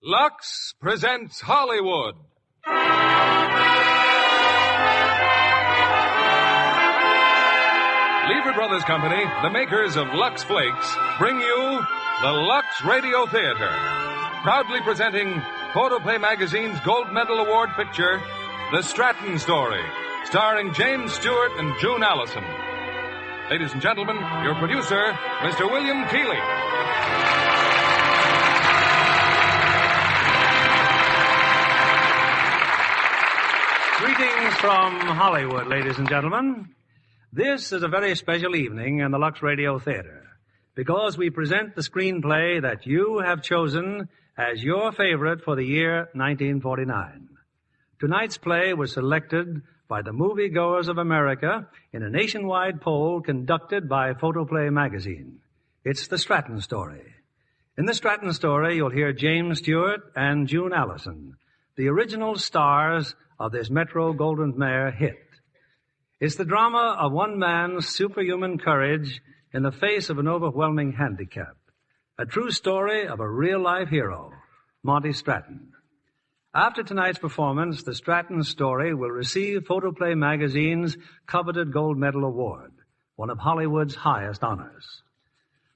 Lux presents Hollywood. Lever Brothers Company, the makers of Lux Flakes, bring you the Lux Radio Theater. Proudly presenting Photoplay Magazine's Gold Medal Award picture, The Stratton Story, starring James Stewart and June Allyson. Ladies and gentlemen, your producer, Mr. William Keeley. Greetings from Hollywood, ladies and gentlemen. This is a very special evening in the Lux Radio Theater because we present the screenplay that you have chosen as your favorite for the year 1949. Tonight's play was selected by the moviegoers of America in a nationwide poll conducted by Photoplay Magazine. It's The Stratton Story. In The Stratton Story, you'll hear James Stewart and June Allyson, the original stars of this Metro-Goldwyn-Mayer hit. It's the drama of one man's superhuman courage in the face of an overwhelming handicap. A true story of a real-life hero, Monty Stratton. After tonight's performance, the Stratton Story will receive Photoplay Magazine's coveted Gold Medal Award, one of Hollywood's highest honors.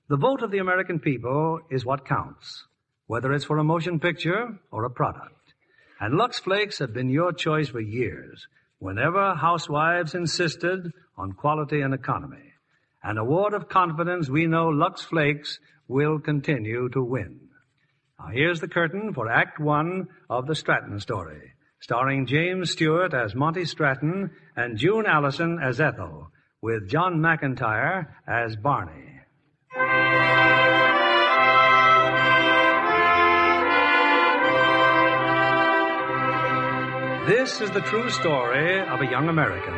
The vote of the American people is what counts, whether it's for a motion picture or a product. And Lux Flakes have been your choice for years, whenever housewives insisted on quality and economy. An award of confidence we know Lux Flakes will continue to win. Now here's the curtain for Act One of The Stratton Story, starring James Stewart as Monty Stratton and June Allyson as Ethel, with John McIntyre as Barney. This is the true story of a young American.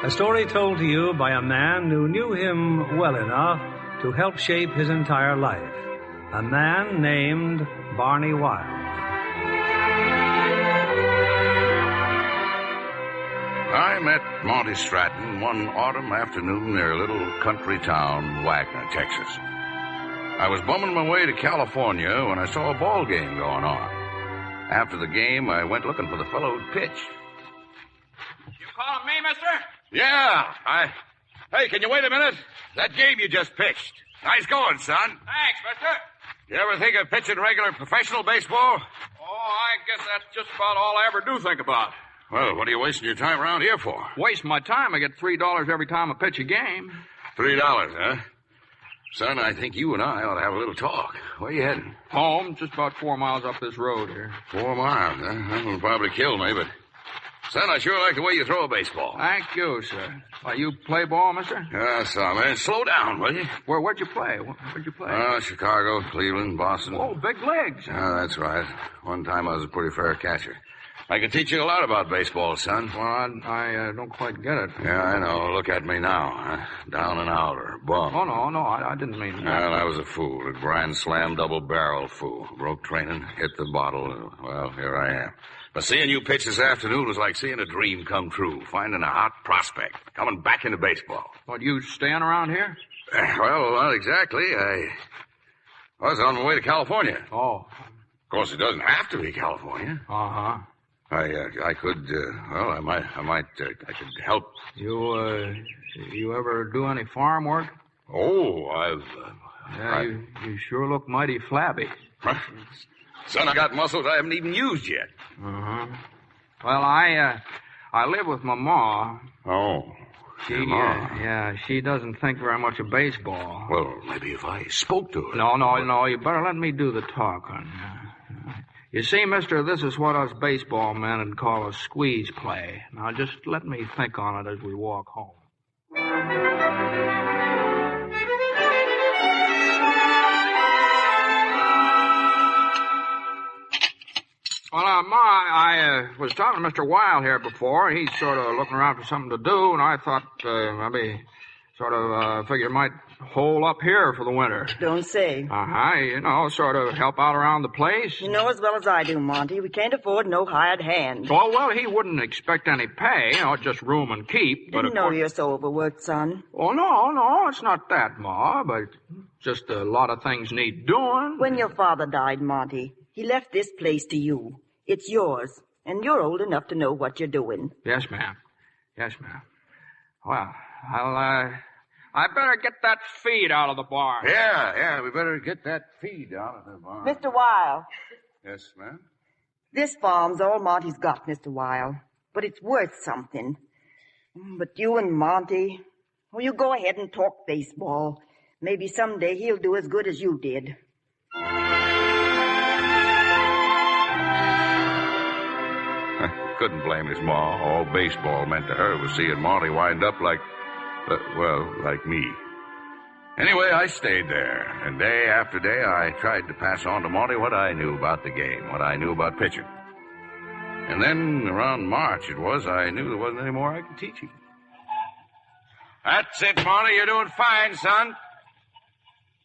A story told to you by a man who knew him well enough to help shape his entire life. A man named Barney Wile. I met Monty Stratton one autumn afternoon near a little country town, Wagner, Texas. I was bumming my way to California when I saw a ball game going on. After the game, I went looking for the fellow who'd pitch. You calling me, mister? Yeah, Hey, can you wait a minute? That game you just pitched. Nice going, son. Thanks, mister. You ever think of pitching regular professional baseball? Oh, I guess that's just about all I ever do think about. Well, what are you wasting your time around here for? Waste my time. I get $3 every time I pitch a game. $3, huh? Son, I think you and I ought to have a little talk. Where you heading? Home, just about 4 miles up this road here. 4 miles, huh? That will probably kill me, but... Son, I sure like the way you throw a baseball. Thank you, sir. Why, you play ball, mister? Yeah, son, man. Slow down, will you? Where'd you play? Where'd you play? Chicago, Cleveland, Boston. Oh, big legs. Yeah, that's right. One time I was a pretty fair catcher. I can teach you a lot about baseball, son. Well, I don't quite get it. Yeah, I know. Look at me now, huh? Down and out or bum. Oh, no, I didn't mean that. Well, I was a fool. A grand slam double-barrel fool. Broke training, hit the bottle. Well, here I am. But seeing you pitch this afternoon was like seeing a dream come true. Finding a hot prospect. Coming back into baseball. What, you staying around here? Well, not exactly. I was on my way to California. Oh. Of course, it doesn't have to be California. Uh-huh. I could, I could help. You ever do any farm work? Oh, You sure look mighty flabby. Son, I got muscles I haven't even used yet. Uh-huh. Well, I live with my ma. Oh. She doesn't think very much of baseball. Well, maybe if I spoke to her. No, you better let me do the talking. You see, mister, this is what us baseball men would call a squeeze play. Now, just let me think on it as we walk home. Well, Ma, I was talking to Mr. Wile here before. He's sort of looking around for something to do, and I thought maybe figure might hole up here for the winter. Don't say. Sort of help out around the place. You know as well as I do, Monty, we can't afford no hired hand. Oh, well, he wouldn't expect any pay, just room and keep. Didn't know you're so overworked, son. Oh, no, it's not that, Ma, but just a lot of things need doing. When your father died, Monty, He left this place to you. It's yours, and you're old enough to know what you're doing. Yes, ma'am. Yes, ma'am. Well, I better get that feed out of the barn. Yeah, we better get that feed out of the barn. Mr. Wile, Yes, ma'am? this farm's all Monty's got, Mr. Wile. But it's worth something. But you and Monty, well, you go ahead and talk baseball. Maybe someday he'll do as good as you did. Couldn't blame his ma. All baseball meant to her was seeing Monty wind up like me. Anyway, I stayed there, and day after day I tried to pass on to Monty what I knew about the game, what I knew about pitching. And then around March I knew there wasn't any more I could teach him. That's it, Monty. You're doing fine, son.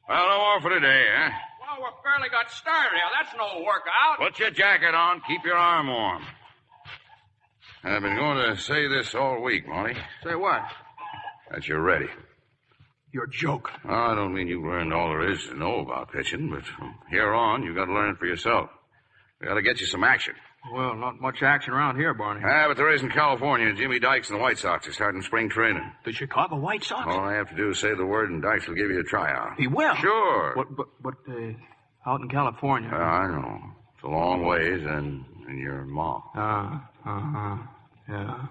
Well, no more for today, huh? Well, we barely got started here. That's no workout. Put your jacket on. Keep your arm warm. I've been going to say this all week, Monty. Say what? That you're ready. Your joke. Oh, I don't mean you've learned all there is to know about pitching, but from here on, you've got to learn it for yourself. We got to get you some action. Well, not much action around here, Barney. But there is in California. Jimmy Dykes and the White Sox are starting spring training. The Chicago White Sox? All I have to do is say the word, and Dykes will give you a tryout. He will? Sure. But out in California. I know. It's a long ways, and your ma. Yeah.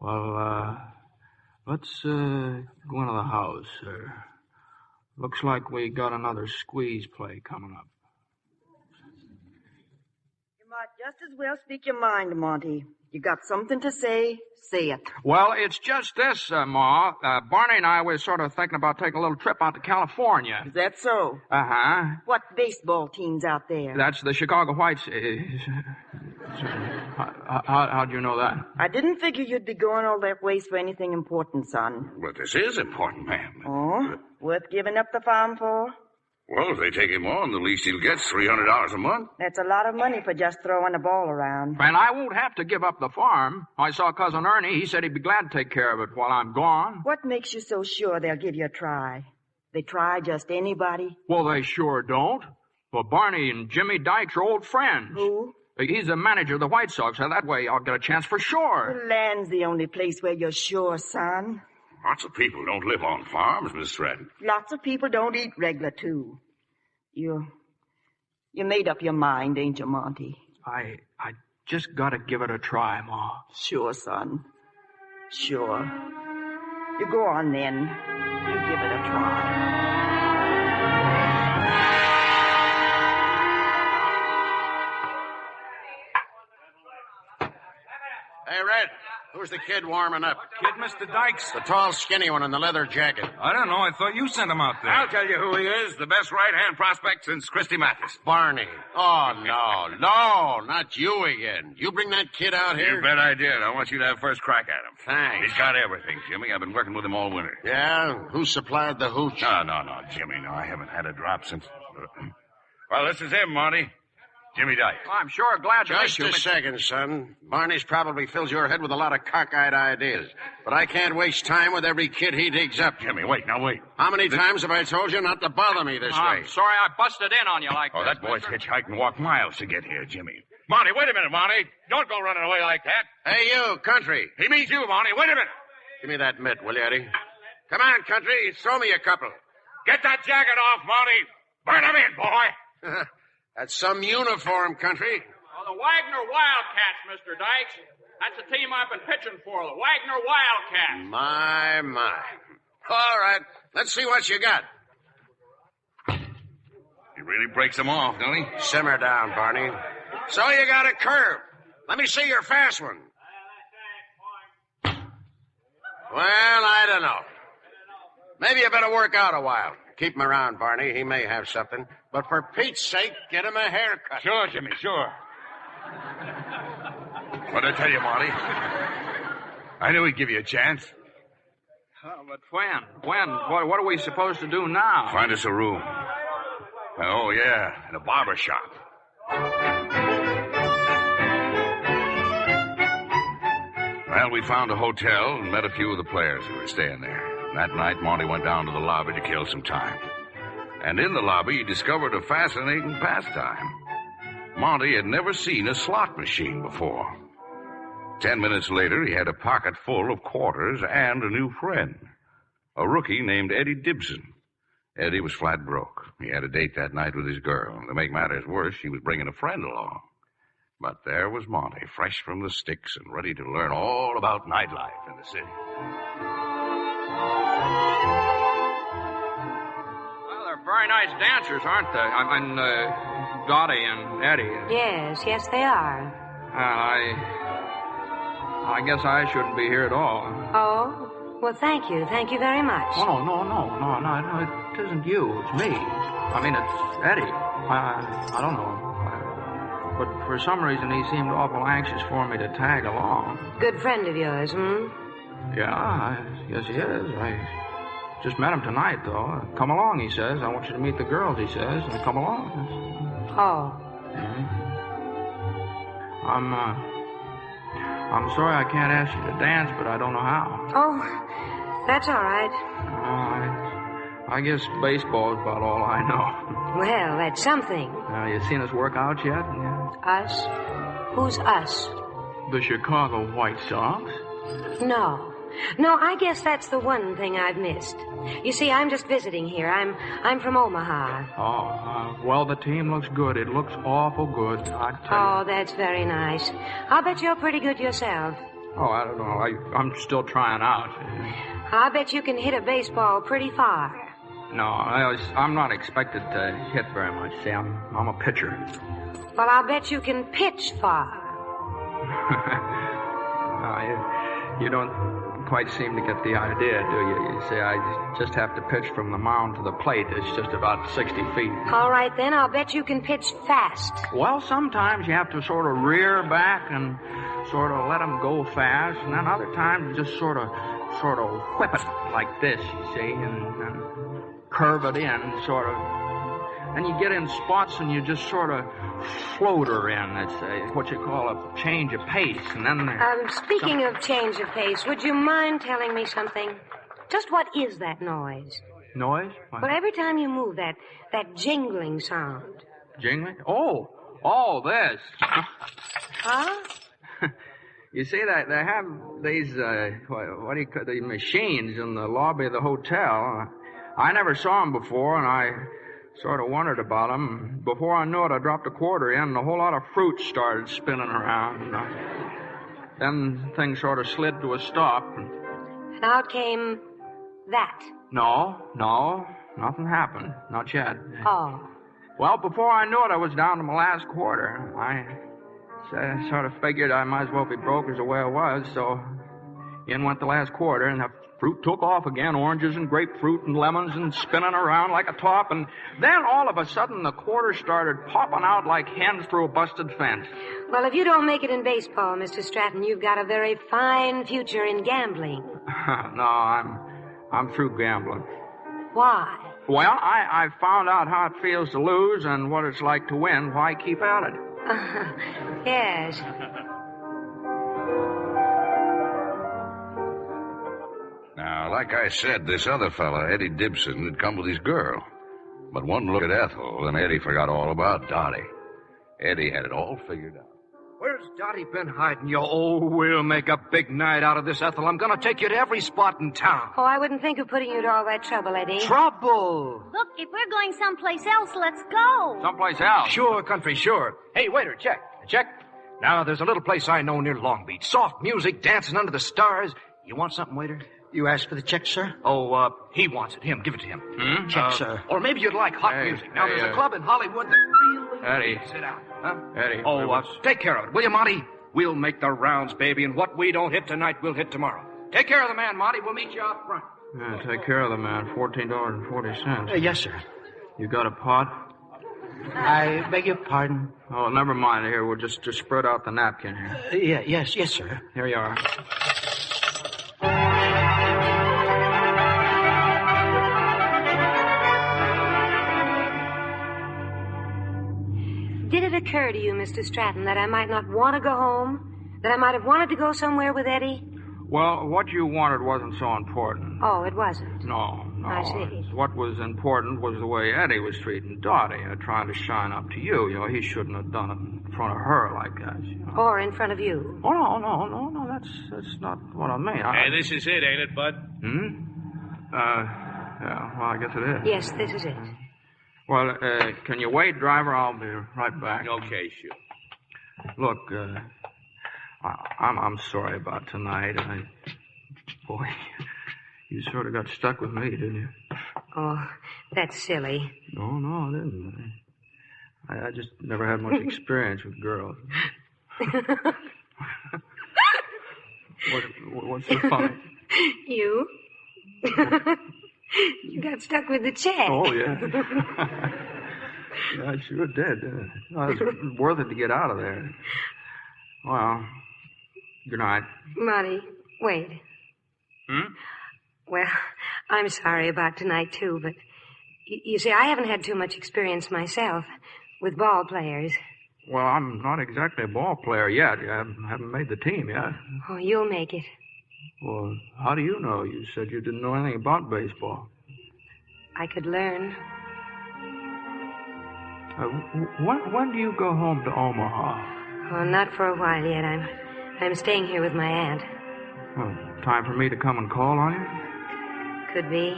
Well, let's go into the house, sir. Looks like we got another squeeze play coming up. You might just as well speak your mind, Monty. You got something to say, say it. Well, it's just this, Ma. Barney and I were sort of thinking about taking a little trip out to California. Is that so? Uh-huh. What baseball team's out there? That's the Chicago White Sox. How'd you know that? I didn't figure you'd be going all that ways for anything important, son. But this is important, ma'am. Oh? Worth giving up the farm for? Well, if they take him on, the least he'll get's $300 a month. That's a lot of money for just throwing the ball around. And I won't have to give up the farm. I saw Cousin Ernie. He said he'd be glad to take care of it while I'm gone. What makes you so sure they'll give you a try? They try just anybody? Well, they sure don't. Well, Barney and Jimmy Dykes are old friends. Who? He's the manager of the White Sox, so that way I'll get a chance for sure. The land's the only place where you're sure, son. Lots of people don't live on farms, Miss Stratton. Lots of people don't eat regular, too. You made up your mind, ain't you, Monty? I just gotta give it a try, Ma. Sure, son. Sure. You go on, then. You give it a try. Hey, Red, who's the kid warming up? Kid, Mr. Dykes. The tall, skinny one in the leather jacket. I don't know. I thought you sent him out there. I'll tell you who he is. The best right-hand prospect since Christy Mathis. Barney. Oh, no, not you again. You bring that kid out here? You bet I did. I want you to have first crack at him. Thanks. He's got everything, Jimmy. I've been working with him all winter. Yeah? Who supplied the hooch? No, Jimmy. No, I haven't had a drop since... Well, this is him, Monty. Jimmy Dykes. I'm sure glad to meet Just you. a second, son. Barney's probably fills your head with a lot of cockeyed ideas. But I can't waste time with every kid he digs up. Jimmy, wait. How many times have I told you not to bother me this way? I'm sorry I busted in on you like Oh, this. that boy's hitchhiked and walked miles to get here, Jimmy. Monty, wait a minute, Monty. Don't go running away like that. Hey, you, Country. He means you, Monty. Wait a minute. Give me that mitt, will you, Eddie? Come on, Country. Throw me a couple. Get that jacket off, Monty. Burn him in, boy. That's some uniform, Country. Oh, the Wagner Wildcats, Mr. Dykes. That's the team I've been pitching for, the Wagner Wildcats. My. All right. Let's see what you got. He really breaks them off, don't he? Simmer down, Barney. So you got a curve. Let me see your fast one. Well, I don't know. Maybe you better work out a while. Keep him around, Barney. He may have something. But for Pete's sake, get him a haircut. Sure, Jimmy, sure. What'd I tell you, Monty? I knew he'd give you a chance. But when? What are we supposed to do now? Find us a room. Oh, yeah, and a barber shop. Well, we found a hotel and met a few of the players who were staying there. That night, Monty went down to the lobby to kill some time. And in the lobby, he discovered a fascinating pastime. Monty had never seen a slot machine before. 10 minutes later, he had a pocket full of quarters and a new friend, a rookie named Eddie Dibson. Eddie was flat broke. He had a date that night with his girl. To make matters worse, she was bringing a friend along. But there was Monty, fresh from the sticks and ready to learn all about nightlife in the city. Well, they're very nice dancers, aren't they? I mean, Dottie and Eddie. Yes, they are. I guess I shouldn't be here at all. Oh? Well, thank you. Thank you very much. Oh, no, it isn't you. It's me. I mean, it's Eddie. I don't know. But for some reason, he seemed awful anxious for me to tag along. Good friend of yours, Yeah, yes, he is. I just met him tonight, though. Come along, he says. I want you to meet the girls, he says. And come along. Oh. Mm-hmm. I'm sorry I can't ask you to dance, but I don't know how. Oh, that's all right. I guess baseball is about all I know. Well, that's something. You seen us work out yet? Yeah. Us? Who's us? The Chicago White Sox. No, I guess that's the one thing I've missed. You see, I'm just visiting here. I'm from Omaha. Well, the team looks good. It looks awful good, I tell you. Oh, that's very nice. I'll bet you're pretty good yourself. Oh, I don't know. I'm still trying out. I'll bet you can hit a baseball pretty far. No, I'm not expected to hit very much. See, I'm a pitcher. Well, I'll bet you can pitch far. You don't quite seem to get the idea, do you? You see, I just have to pitch from the mound to the plate. It's just about 60 feet. All right, then. I'll bet you can pitch fast. Well, sometimes you have to sort of rear back and sort of let them go fast, and then other times you just sort of whip it like this, you see, and curve it in, sort of. And you get in spots and you just sort of float her in. It's what you call a change of pace. And then speaking of change of pace, would you mind telling me something? Just what is that noise? Noise? What? Well, every time you move, that jingling sound. Jingling? Oh, this. Huh? You see, they have these, what do you call the machines in the lobby of the hotel. I never saw them before, and I sort of wondered about them. Before I knew it, I dropped a quarter in, and a whole lot of fruit started spinning around. Then things sort of slid to a stop. And out came that. No, nothing happened. Not yet. Oh. Well, before I knew it, I was down to my last quarter. I sort of figured I might as well be broke as the way I was, so in went the last quarter, and the fruit took off again, oranges and grapefruit and lemons and spinning around like a top, and then all of a sudden the quarters started popping out like hens through a busted fence. Well, if you don't make it in baseball, Mr. Stratton, you've got a very fine future in gambling. No, I'm through gambling. Why? Well, I found out how it feels to lose and what it's like to win. Why keep at it? Yes. Now, like I said, this other fella, Eddie Dibson, had come with his girl. But one look at Ethel, and Eddie forgot all about Dottie. Eddie had it all figured out. Where's Dottie been hiding, you? Oh, we'll make a big night out of this, Ethel. I'm going to take you to every spot in town. Oh, I wouldn't think of putting you to all that trouble, Eddie. Trouble? Look, if we're going someplace else, let's go. Someplace else? Sure, country, sure. Hey, waiter, check. Now, there's a little place I know near Long Beach. Soft music, dancing under the stars. You want something, waiter? You asked for the check, sir? Oh, he wants it. Give it to him. Check, sir. Or maybe you'd like hot music. Now, there's a club in Hollywood that really Eddie. needs it out. Huh? Eddie. Oh, take care of it, will you, Monty? We'll make the rounds, baby, and what we don't hit tonight, we'll hit tomorrow. Take care of the man, Monty. We'll meet you out front. Yeah, take care of the man. $14.40. Yes, sir. You got a pot? I beg your pardon? Oh, never mind. Here, we'll just spread out the napkin here. Yes, sir. Here you are. Did it occur to you, Mr. Stratton, that I might not want to go home? That I might have wanted to go somewhere with Eddie? Well, what you wanted wasn't so important. Oh, it wasn't? No. no. I see. What was important was the way Eddie was treating Dottie, trying to shine up to you. You know, he shouldn't have done it in front of her like that. You know. Or in front of you. Oh, no, that's not what I mean. Hey, this is it, ain't it, Bud? Yeah, well, I guess it is. Yes, this is it. Well, can you wait, driver? I'll be right back. Okay, sure. Look, I'm sorry about tonight. Boy, you sort of got stuck with me, didn't you? Oh, that's silly. No, I didn't. I just never had much experience with girls. What's so funny? You? You got stuck with the check. Oh, yeah. Yeah, I sure did. It was worth it to get out of there. Well, good night. Monty, wait. Well, I'm sorry about tonight, too, but you see, I haven't had too much experience myself with ball players. Well, I'm not exactly a ball player yet. I haven't made the team yet. Oh, you'll make it. Well, how do you know? You said you didn't know anything about baseball. I could learn. When do you go home to Omaha? Oh, not for a while yet. I'm staying here with my aunt. Well, time for me to come and call on you? Could be.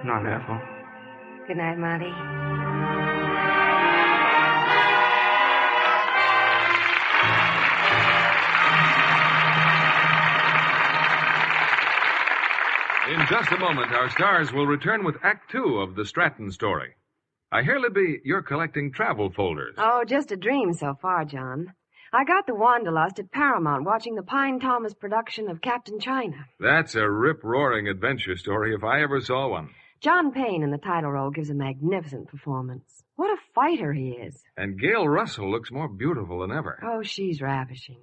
Night, Ethel. Good night, Monty. In just a moment, our stars will return with Act Two of the Stratton Story. I hear, Libby, you're collecting travel folders. Oh, just a dream so far, John. I got the Wanderlust at Paramount watching the Pine Thomas production of Captain China. That's a rip-roaring adventure story if I ever saw one. John Payne in the title role gives a magnificent performance. What a fighter he is. And Gail Russell looks more beautiful than ever. Oh, she's ravishing.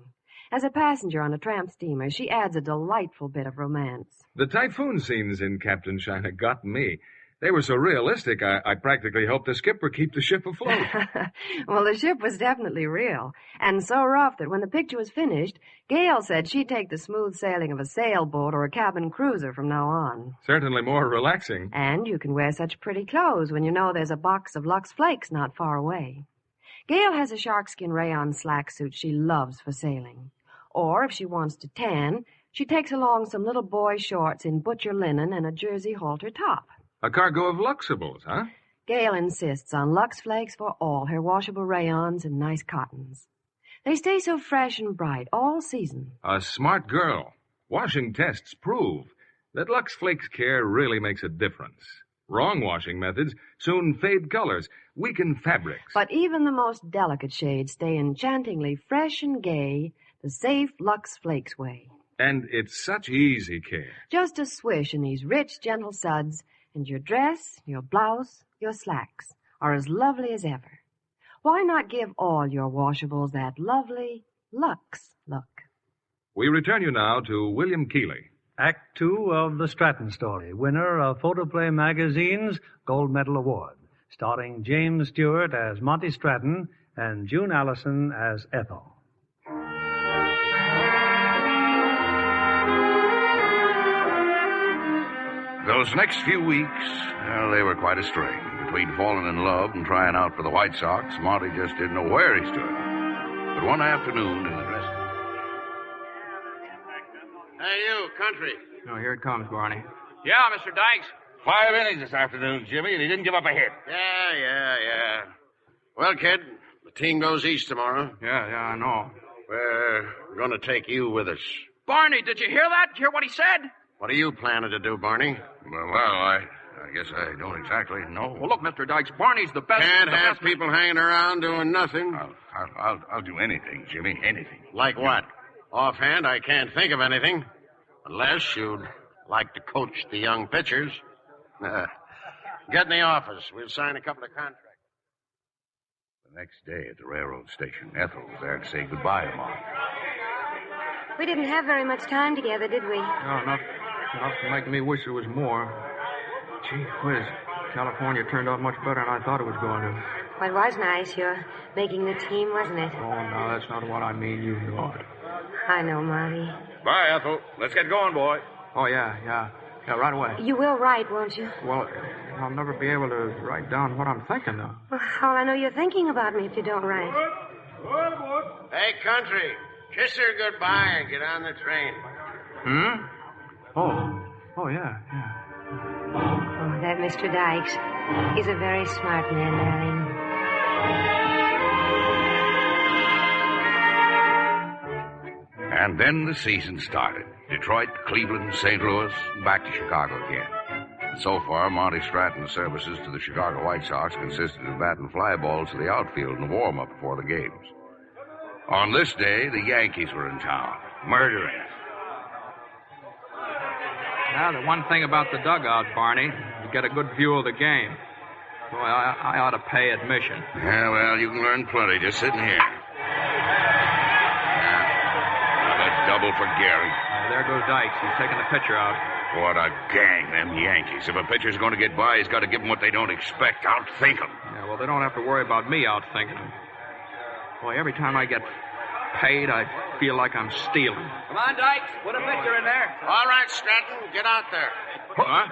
As a passenger on a tramp steamer, she adds a delightful bit of romance. The typhoon scenes in Captain China got me. They were so realistic, I practically helped the skipper keep the ship afloat. Well, the ship was definitely real, and so rough that when the picture was finished, Gail said she'd take the smooth sailing of a sailboat or a cabin cruiser from now on. Certainly more relaxing. And you can wear such pretty clothes when you know there's a box of Lux Flakes not far away. Gail has a sharkskin rayon slack suit she loves for sailing. Or if she wants to tan, she takes along some little boy shorts in butcher linen and a jersey halter top. A cargo of Luxables, huh? Gail insists on Lux Flakes for all her washable rayons and nice cottons. They stay so fresh and bright all season. A smart girl. Washing tests prove that Lux Flakes care really makes a difference. Wrong washing methods soon fade colors, weaken fabrics. But even the most delicate shades stay enchantingly fresh and gay the safe Lux Flakes way. And it's such easy care. Just a swish in these rich, gentle suds, and your dress, your blouse, your slacks are as lovely as ever. Why not give all your washables that lovely Lux look? We return you now to William Keighley. Act Two of The Stratton Story, winner of Photoplay Magazine's Gold Medal Award, starring James Stewart as Monty Stratton and June Allyson as Ethel. Those next few weeks, well, they were quite a strain. Between falling in love and trying out for the White Sox, Monty just didn't know where he stood. But one afternoon in the dressing room... Hey, you, country. Oh, here it comes, Barney. Yeah, Mr. Dykes. 5 innings this afternoon, Jimmy, and he didn't give up a hit. Yeah. Well, kid, the team goes east tomorrow. Yeah, I know. We're going to take you with us. Barney, did you hear that? Did you hear what he said? What are you planning to do, Barney? Well, I guess I don't exactly know. Well, look, Mr. Dykes, Barney's the best... Can't have people hanging around doing nothing. I'll do anything, Jimmy, anything. Like what? Offhand, I can't think of anything. Unless you'd like to coach the young pitchers. Get in the office. We'll sign a couple of contracts. The next day at the railroad station, Ethel was there to say goodbye to Mom. We didn't have very much time together, did we? No, enough to make me wish there was more. Gee whiz, California turned out much better than I thought it was going to. Well, it was nice, your making the team, wasn't it? Oh, no, that's not what I mean. You know it. I know, Marty. Bye, Ethel. Let's get going, boy. Oh, yeah. Yeah, right away. You will write, won't you? Well, I'll never be able to write down what I'm thinking of. Well, how will I know you're thinking about me if you don't write? Hey, Country, kiss her goodbye and get on the train. Oh, yeah. Oh, that Mr. Dykes. He's a very smart man, darling. And then the season started. Detroit, Cleveland, St. Louis, back to Chicago again. So far, Monty Stratton's services to the Chicago White Sox consisted of batting fly balls to the outfield in the warm-up before the games. On this day, the Yankees were in town, murdering it. Now, the one thing about the dugout, Barney, you get a good view of the game. Boy, I ought to pay admission. Yeah, well, you can learn plenty just sitting here. Double for Gary. There goes Dykes. He's taking the pitcher out. What a gang, them Yankees. If a pitcher's going to get by, he's got to give them what they don't expect. Outthink them. Yeah, well, they don't have to worry about me outthinking them. Boy, every time I get paid, I feel like I'm stealing. Come on, Dykes. Put a pitcher in there. All right, Stratton, get out there. Huh?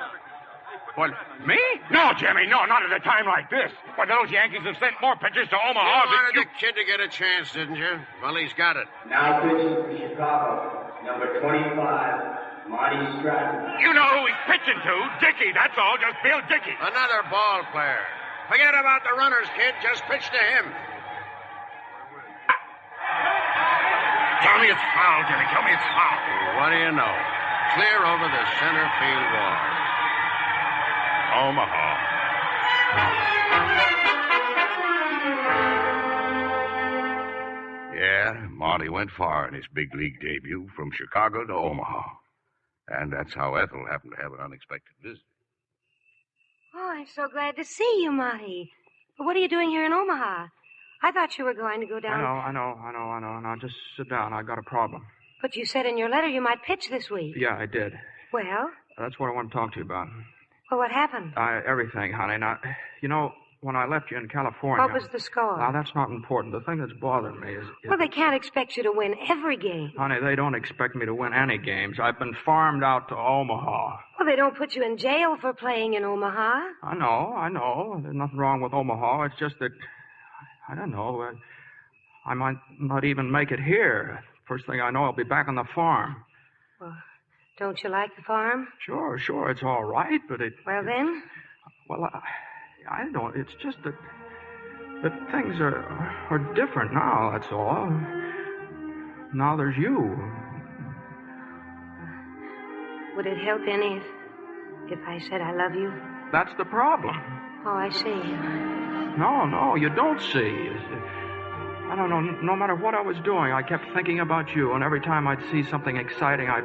What, me? No, Jimmy, no, not at a time like this. Why, those Yankees have sent more pitchers to Omaha You than wanted the kid to get a chance, didn't you? Well, he's got it. Now pitching for Chicago, number 25, Monty Stratton. You know who he's pitching to. Dickey, that's all. Just Bill Dickey. Another ball player. Forget about the runners, kid. Just pitch to him. Tell me it's foul, Jimmy. Tell me it's foul. What do you know? Clear over the center field wall. Omaha. Yeah, Monty went far in his big league debut from Chicago to Omaha. And that's how Ethel happened to have an unexpected visit. Oh, I'm so glad to see you, Monty. But what are you doing here in Omaha? I thought you were going to go down... I know. Now, just sit down. I got a problem. But you said in your letter you might pitch this week. Yeah, I did. Well? That's what I want to talk to you about. Well, what happened? Everything, honey. Now, you know, when I left you in California... What was the score? Now, that's not important. The thing that's bothering me is... Well, they can't expect you to win every game. Honey, they don't expect me to win any games. I've been farmed out to Omaha. Well, they don't put you in jail for playing in Omaha. I know. There's nothing wrong with Omaha. It's just that... I don't know. I might not even make it here. First thing I know, I'll be back on the farm. Well, don't you like the farm? Sure. It's all right, but it... Well, then? Well, I don't... It's just that things are different now, that's all. Now there's you. Would it help any if I said I love you? That's the problem. Oh, I see. No, you don't see. I don't know, no matter what I was doing, I kept thinking about you, and every time I'd see something exciting, I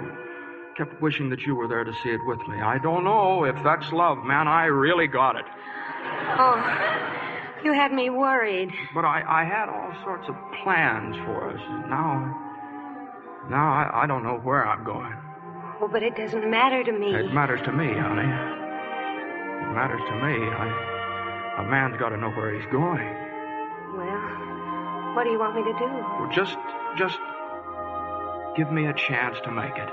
kept wishing that you were there to see it with me. I don't know if that's love, man. I really got it. Oh, you had me worried. But I had all sorts of plans for us. Now I don't know where I'm going. Oh, but it doesn't matter to me. It matters to me, honey. It matters to me. A man's got to know where he's going. Well, what do you want me to do? Well, just give me a chance to make it.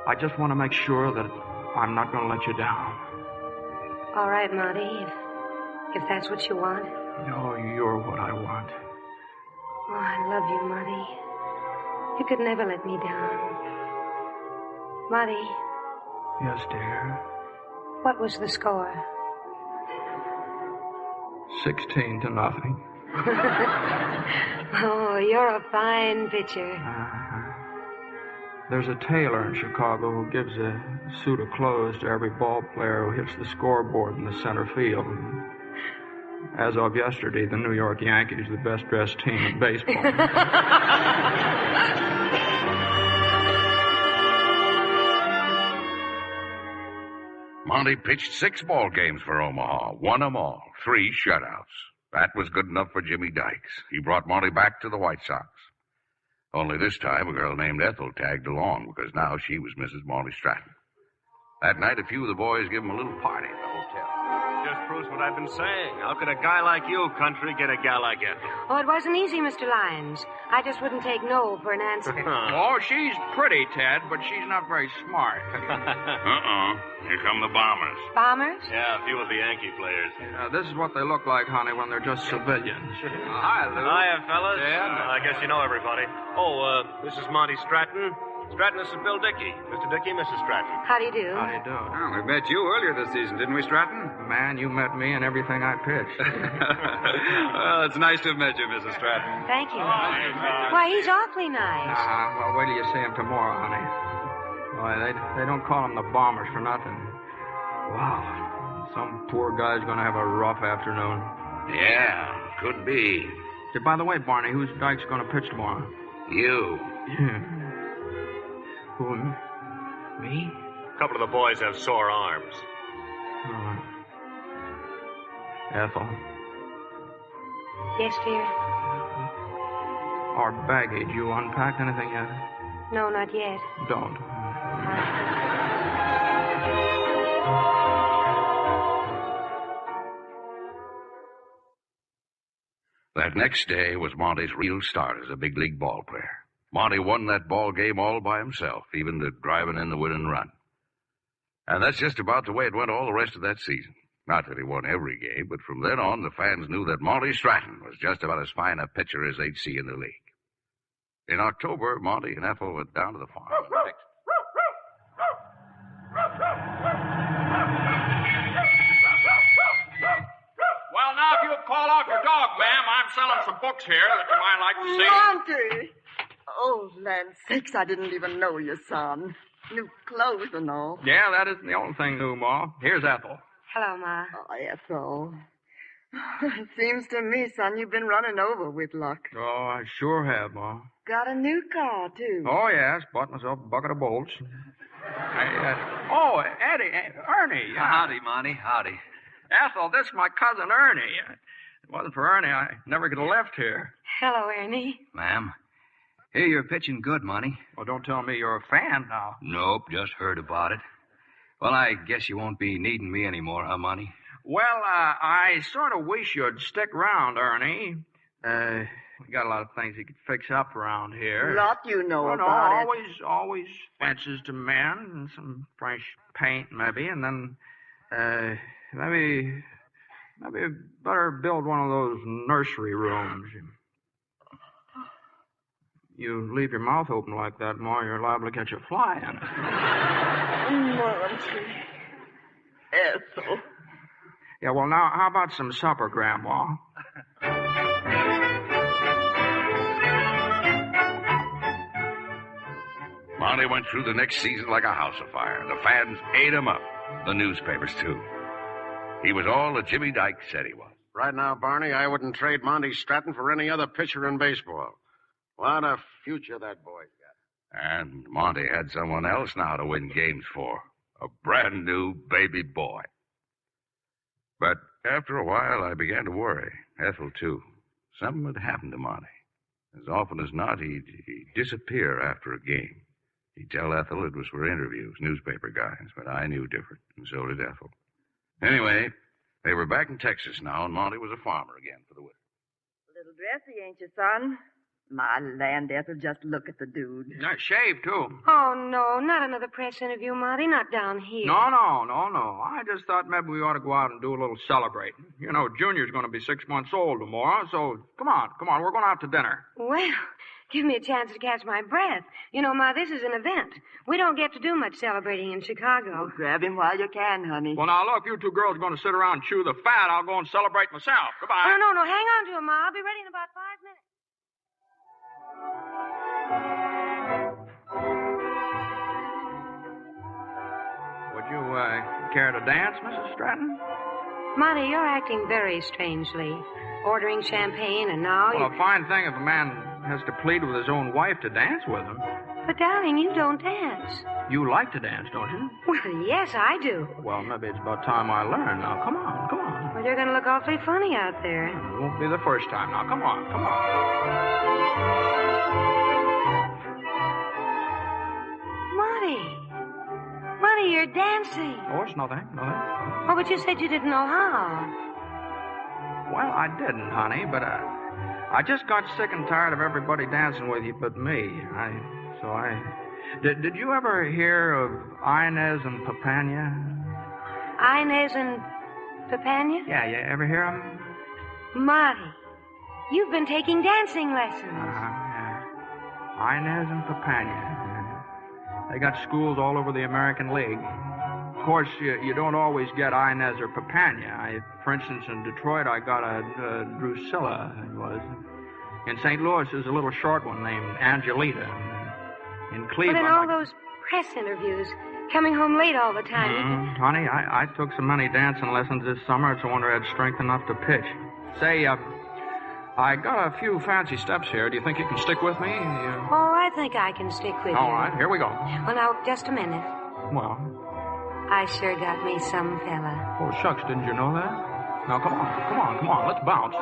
I just want to make sure that I'm not going to let you down. All right, Monty, if that's what you want. No, you're what I want. Oh, I love you, Monty. You could never let me down. Monty. Yes, dear. What was the score? 16-0. Oh, you're a fine pitcher. There's a tailor in Chicago who gives a suit of clothes to every ball player who hits the scoreboard in the center field. As of yesterday, the New York Yankees, the best-dressed team in baseball. Monty pitched 6 ball games for Omaha, won them all, 3 shutouts. That was good enough for Jimmy Dykes. He brought Monty back to the White Sox. Only this time, a girl named Ethel tagged along, because now she was Mrs. Monty Stratton. That night, a few of the boys gave him a little party at the hotel. Just proves what I've been saying. How could a guy like you, Country, get a gal like Ethel? Oh, it wasn't easy, Mr. Lyons. I just wouldn't take no for an answer. Oh, she's pretty, Ted, but she's not very smart. Here come the bombers. Bombers? Yeah, a few of the Yankee players. This is what they look like, honey, when they're just civilians. Hi, Lou. Hiya, fellas. Ted. I guess you know everybody. Oh, this is Monty Stratton. Stratton, this is Bill Dickey. Mr. Dickey, Mrs. Stratton. How do you do? How do you do? Oh, we met you earlier this season, didn't we, Stratton? Man, you met me and everything I pitched. Well, it's nice to have met you, Mrs. Stratton. Thank you. Why, he's awfully nice. Well, wait till you see him tomorrow, honey. Why, they don't call him the Bombers for nothing. Wow. Some poor guy's going to have a rough afternoon. Yeah, could be. Hey, by the way, Barney, who's Dyke's going to pitch tomorrow? You. Yeah. Who, me? A couple of the boys have sore arms. Ethel. Yes, dear? Our baggage, you unpacked anything yet? No, not yet. Don't. That next day was Monty's real start as a big league ball player. Monty won that ball game all by himself, even to driving in the winning run. And that's just about the way it went all the rest of that season. Not that he won every game, but from then on, the fans knew that Monty Stratton was just about as fine a pitcher as they'd see in the league. In October, Monty and Ethel went down to the farm. Well, now, if you'll call off your dog, ma'am, I'm selling some books here that you might like to see. Monty! Oh, land sakes, I didn't even know you, son. New clothes and all. Yeah, that isn't the only thing new, Ma. Here's Ethel. Hello, Ma. Oh, Ethel. Seems to me, son, you've been running over with luck. Oh, I sure have, Ma. Got a new car, too. Oh, yes. Bought myself a bucket of bolts. Eddie, Ernie. Howdy, Monty. Howdy. Ethel, this is my cousin Ernie. If it wasn't for Ernie, I never could have left here. Hello, Ernie. Ma'am. Hey, you're pitching good, Monty. Well, don't tell me you're a fan now. Nope, just heard about it. Well, I guess you won't be needing me anymore, huh, Monty? Well, I sort of wish you'd stick around, Ernie. We got a lot of things you could fix up around here. Lot you know about it. Always fences to mend and some fresh paint, maybe, and then, maybe better build one of those nursery rooms. You leave your mouth open like that, Ma, you're liable to catch a fly in it. Monty. Ethel. Yeah, well, now, how about some supper, Grandma? Monty went through the next season like a house afire. The fans ate him up. The newspapers, too. He was all that Jimmy Dyke said he was. Right now, Barney, I wouldn't trade Monty Stratton for any other pitcher in baseball. What a future that boy's got. And Monty had someone else now to win games for. A brand new baby boy. But after a while, I began to worry. Ethel, too. Something had happened to Monty. As often as not, he'd disappear after a game. He'd tell Ethel it was for interviews, newspaper guys, but I knew different, and so did Ethel. Anyway, they were back in Texas now, and Monty was a farmer again for the winter. Little dressy, ain't you, son? My land, Ethel, just look at the dude. Shaved, too. Oh, no, not another press interview, Monty, not down here. No. I just thought maybe we ought to go out and do a little celebrating. You know, Junior's going to be 6 months old tomorrow, so come on, we're going out to dinner. Well, give me a chance to catch my breath. You know, Ma, this is an event. We don't get to do much celebrating in Chicago. Well, grab him while you can, honey. Well, now, look, you two girls are going to sit around and chew the fat. I'll go and celebrate myself. Goodbye. Oh, no, hang on to him, Ma. I'll be ready in about 5 minutes. Would you care to dance, Mrs. Stratton? Monty, you're acting very strangely. Ordering champagne, and now Well, a fine thing if a man has to plead with his own wife to dance with him. But, darling, you don't dance. You like to dance, don't you? Well, yes, I do. Well, maybe it's about time I learn. Now, come on. Well, you're going to look awfully funny out there. It won't be the first time. Now, come on. Monty, you're dancing. Oh, it's nothing. Oh, but you said you didn't know how. Well, I didn't, honey, but I just got sick and tired of everybody dancing with you but me. Did you ever hear of Inez and Papania? Inez and Papania? Yeah, you ever hear them? Marty, you've been taking dancing lessons. Yeah. Inez and Papania. They got schools all over the American League. Of course, you don't always get Inez or Papania. For instance, in Detroit, I got a Drusilla, it was. In St. Louis, there's a little short one named Angelita. In Cleveland... But in all those press interviews, coming home late all the time... Honey, I took so many dancing lessons this summer, it's a wonder I had strength enough to pitch. Say, I got a few fancy steps here. Do you think you can stick with me? Oh, I think I can stick with you. All right, here we go. Well, now, just a minute. Well... I sure got me some fella. Oh, shucks, didn't you know that? Now, come on, let's bounce.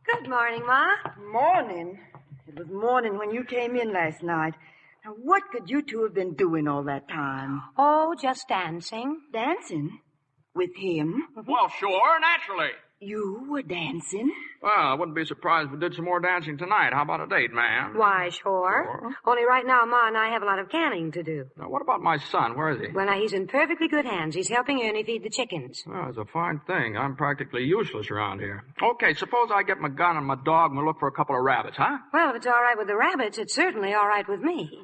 Good morning, Ma. Morning. It was morning when you came in last night. Now, what could you two have been doing all that time? Oh, just dancing. Dancing? With him? Well, sure, naturally. You were dancing? Well, I wouldn't be surprised if we did some more dancing tonight. How about a date, ma'am? Why, sure. Only right now, Ma and I have a lot of canning to do. Now, what about my son? Where is he? Well, now, he's in perfectly good hands. He's helping Ernie feed the chickens. Well, it's a fine thing. I'm practically useless around here. Okay, suppose I get my gun and my dog and we look for a couple of rabbits, huh? Well, if it's all right with the rabbits, it's certainly all right with me.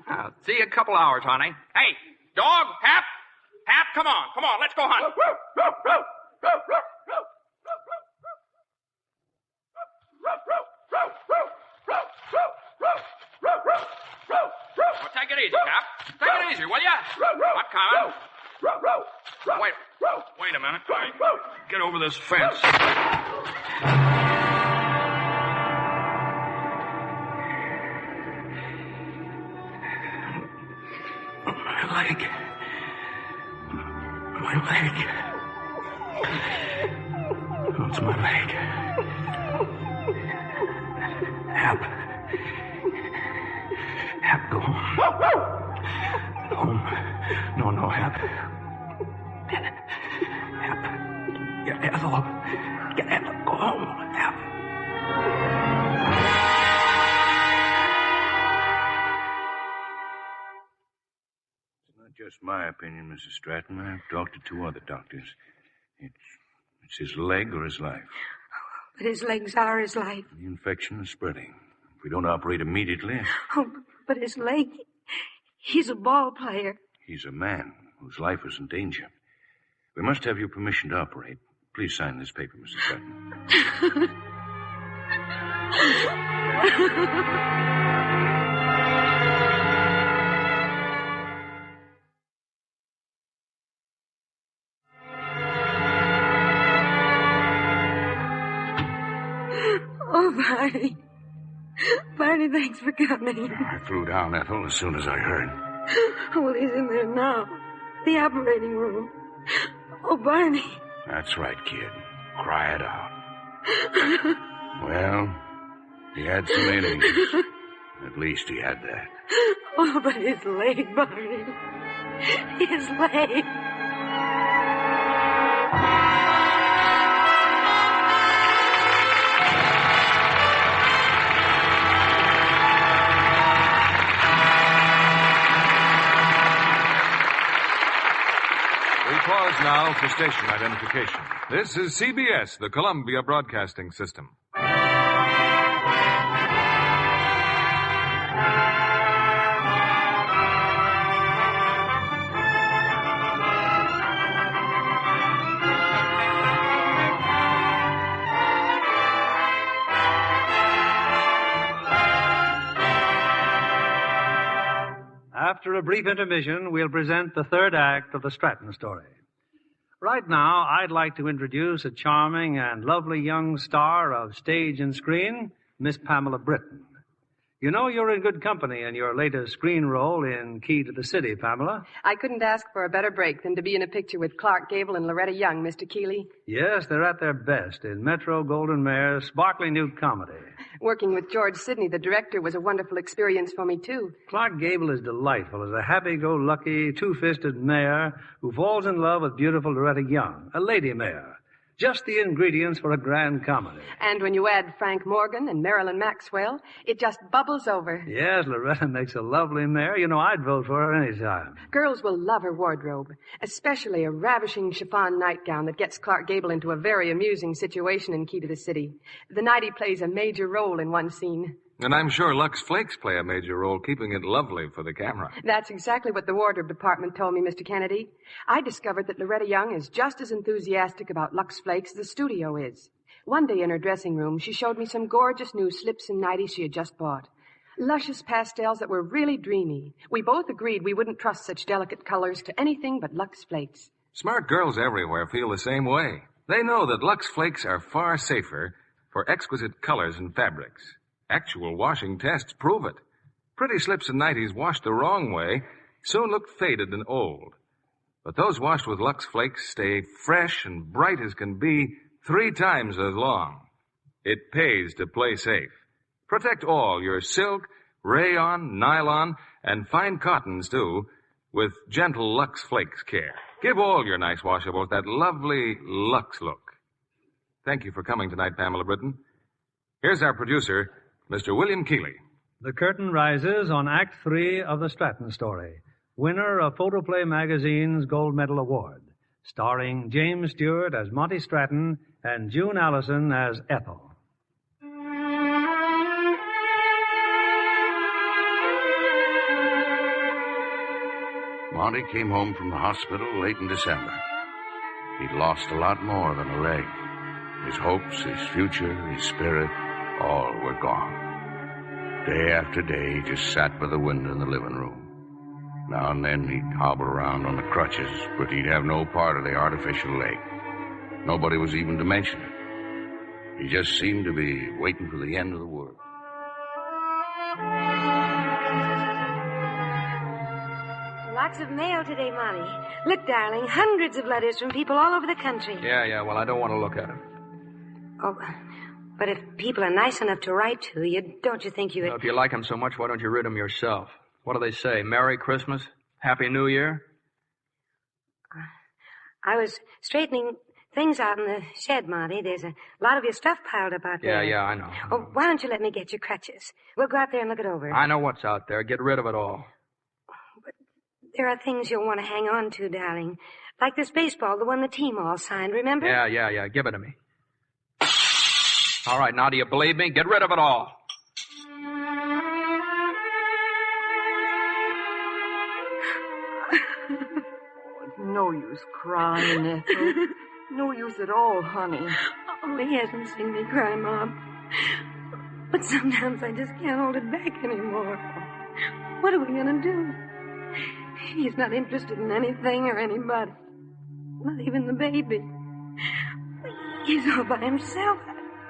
See you in a couple hours, honey. Hey, dog, Hap! Hap, come on, let's go hunt. Well, take it easy, Cap. Take it easy, will ya? I'm coming. Wait a minute. Get over this fence. My leg. Oh, it's my leg. Hap, go home. Home. No, Hap. Get Ethel. Go home, Hap. It's not just my opinion, Mrs. Stratton. I've talked to 2 other doctors. It's his leg or his life. But his legs are his life. The infection is spreading. If we don't operate immediately... Oh, but his leg... He's a ball player. He's a man whose life is in danger. We must have your permission to operate. Please sign this paper, Mrs. Stratton. Oh, Barney. Barney, thanks for coming. I flew down, Ethel, as soon as I heard. Oh, well, he's in there now. The operating room. Oh, Barney. That's right, kid. Cry it out. Well, he had some innings. At least he had that. Oh, but his leg, Barney. His leg. Pause now for station identification. This is CBS, the Columbia Broadcasting System. After a brief intermission, we'll present the 3rd act of the Stratton Story. Right now, I'd like to introduce a charming and lovely young star of stage and screen, Miss Pamela Britton. You know you're in good company in your latest screen role in Key to the City, Pamela. I couldn't ask for a better break than to be in a picture with Clark Gable and Loretta Young, Mr. Keeley. Yes, they're at their best in Metro Golden Mayer's sparkling new comedy. Working with George Sidney, the director, was a wonderful experience for me, too. Clark Gable is delightful as a happy-go-lucky, two-fisted mayor who falls in love with beautiful Loretta Young, a lady mayor. Just the ingredients for a grand comedy. And when you add Frank Morgan and Marilyn Maxwell, it just bubbles over. Yes, Loretta makes a lovely mayor. You know, I'd vote for her any time. Girls will love her wardrobe, especially a ravishing chiffon nightgown that gets Clark Gable into a very amusing situation in Key to the City. The night he plays a major role in one scene. And I'm sure Lux Flakes play a major role, keeping it lovely for the camera. That's exactly what the wardrobe department told me, Mr. Kennedy. I discovered that Loretta Young is just as enthusiastic about Lux Flakes as the studio is. One day in her dressing room, she showed me some gorgeous new slips and nighties she had just bought. Luscious pastels that were really dreamy. We both agreed we wouldn't trust such delicate colors to anything but Lux Flakes. Smart girls everywhere feel the same way. They know that Lux Flakes are far safer for exquisite colors and fabrics. Actual washing tests prove it. Pretty slips and nighties washed the wrong way soon look faded and old. But those washed with Lux Flakes stay fresh and bright as can be 3 times as long. It pays to play safe. Protect all your silk, rayon, nylon, and fine cottons, too, with gentle Lux Flakes care. Give all your nice washables that lovely Lux look. Thank you for coming tonight, Pamela Britton. Here's our producer, Mr. William Keeley. The curtain rises on Act 3 of The Stratton Story, winner of Photoplay Magazine's Gold Medal Award, starring James Stewart as Monty Stratton and June Allyson as Ethel. Monty came home from the hospital late in December. He'd lost a lot more than a leg. His hopes, his future, his spirit, all were gone. Day after day, he just sat by the window in the living room. Now and then, he'd hobble around on the crutches, but he'd have no part of the artificial leg. Nobody was even to mention it. He just seemed to be waiting for the end of the world. Lots of mail today, Monty. Look, darling, hundreds of letters from people all over the country. Yeah, well, I don't want to look at them. Oh, but if people are nice enough to write to you, don't you think you would... Well, if you like them so much, why don't you read them yourself? What do they say? Merry Christmas? Happy New Year? I was straightening things out in the shed, Monty. There's a lot of your stuff piled up out there. Yeah, I know. Oh, why don't you let me get your crutches? We'll go out there and look it over. I know what's out there. Get rid of it all. But there are things you'll want to hang on to, darling. Like this baseball, the one the team all signed, remember? Yeah. Give it to me. All right, now do you believe me? Get rid of it all. It's no use crying, Ethel. No use at all, honey. Oh, he hasn't seen me cry, Mom. But sometimes I just can't hold it back anymore. What are we going to do? He's not interested in anything or anybody. Not even the baby. He's all by himself.